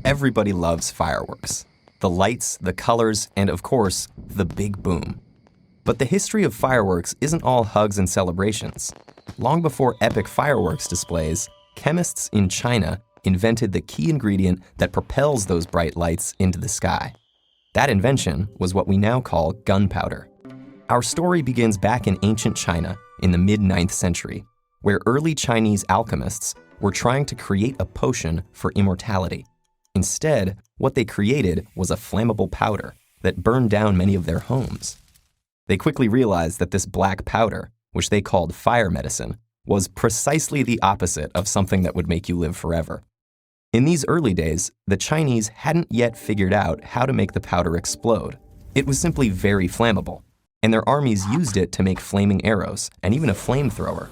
Everybody loves fireworks. The lights, the colors, and of course, the big boom. But the history of fireworks isn't all hugs and celebrations. Long before epic fireworks displays, chemists in China invented the key ingredient that propels those bright lights into the sky. That invention was what we now call gunpowder. Our story begins back in ancient China in the mid-9th century, where early Chinese alchemists were trying to create a potion for immortality. Instead, what they created was a flammable powder that burned down many of their homes. They quickly realized that this black powder, which they called fire medicine, was precisely the opposite of something that would make you live forever. In these early days, the Chinese hadn't yet figured out how to make the powder explode. It was simply very flammable, and their armies used it to make flaming arrows and even a flamethrower.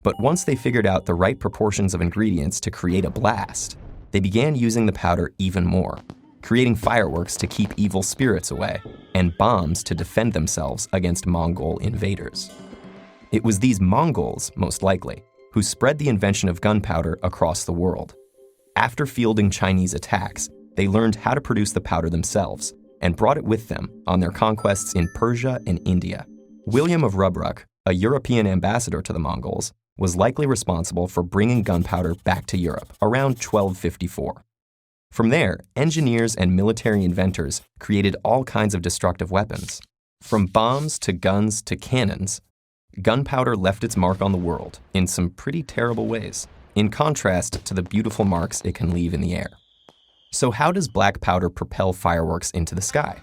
But once they figured out the right proportions of ingredients to create a blast, they began using the powder even more, creating fireworks to keep evil spirits away, and bombs to defend themselves against Mongol invaders. It was these Mongols, most likely, who spread the invention of gunpowder across the world. After fielding Chinese attacks, they learned how to produce the powder themselves and brought it with them on their conquests in Persia and India. William of Rubruck, a European ambassador to the Mongols, was likely responsible for bringing gunpowder back to Europe around 1254. From there, engineers and military inventors created all kinds of destructive weapons. From bombs to guns to cannons, gunpowder left its mark on the world in some pretty terrible ways, in contrast to the beautiful marks it can leave in the air. So how does black powder propel fireworks into the sky?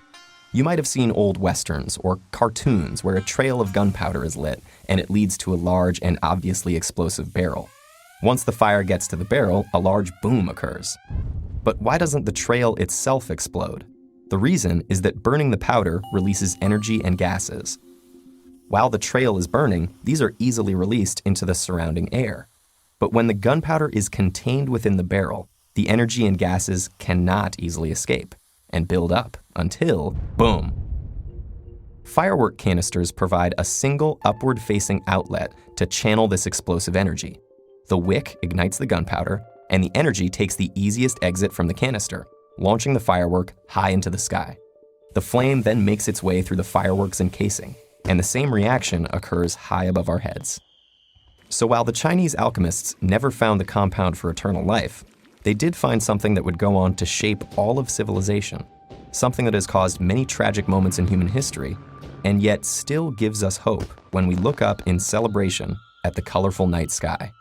You might have seen old westerns or cartoons where a trail of gunpowder is lit and it leads to a large and obviously explosive barrel. Once the fire gets to the barrel, a large boom occurs. But why doesn't the trail itself explode? The reason is that burning the powder releases energy and gases. While the trail is burning, these are easily released into the surrounding air. But when the gunpowder is contained within the barrel, the energy and gases cannot easily escape and build up until, boom. Firework canisters provide a single upward-facing outlet to channel this explosive energy. The wick ignites the gunpowder, and the energy takes the easiest exit from the canister, launching the firework high into the sky. The flame then makes its way through the fireworks encasing, and the same reaction occurs high above our heads. So while the Chinese alchemists never found the compound for eternal life, they did find something that would go on to shape all of civilization, something that has caused many tragic moments in human history, and yet still gives us hope when we look up in celebration at the colorful night sky.